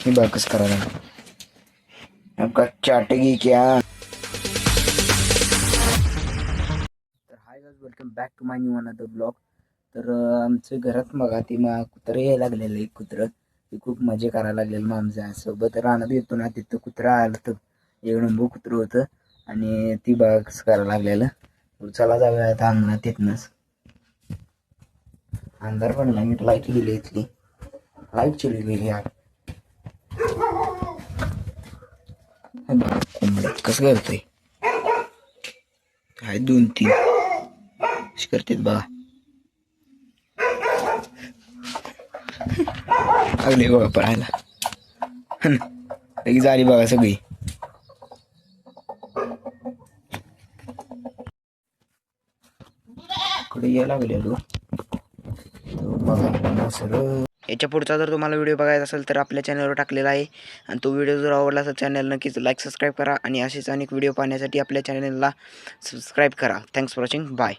ही बघ कसं करायला आपका चाटेगी क्या. तर hi guys, welcome back to my new another blog. तर आमच्या घरात मग ती कुत्रं यायला लागलेलं एक कुत्रं. ते खूप मजा करायला लागलेलं मग आमच्या सोबत रानात येतो ना, तिथं कुत्रं आलं तर एक नंबर कुत्रं होतं. आणि ती बघा कसं करायला लागलेलं. चला जाऊया आता अंगणात तिथनंच. अंधार पण नाही, लाईट गेली इथली, लाईट चली गेली यार. कोंबड्यात कसं करतोय काय 2-3 अशी करतात बघा. लागले बघा पळायला. लगी झाली बघा सगळी. इकडे यायला लागलेलो बघा सरळ. याच्या पुढचा जर तुम्हाला व्हिडिओ बघायचा असेल तर आपल्या चॅनलवर टाकलेला आहे. आणि तो व्हिडिओ जर आवडला तर चॅनल नक्कीच लाईक सबस्क्राईब करा. आणि असेच अनेक व्हिडिओ पाहण्यासाठी आपल्या चॅनलला सबस्क्राईब करा. Thanks for watching. बाय.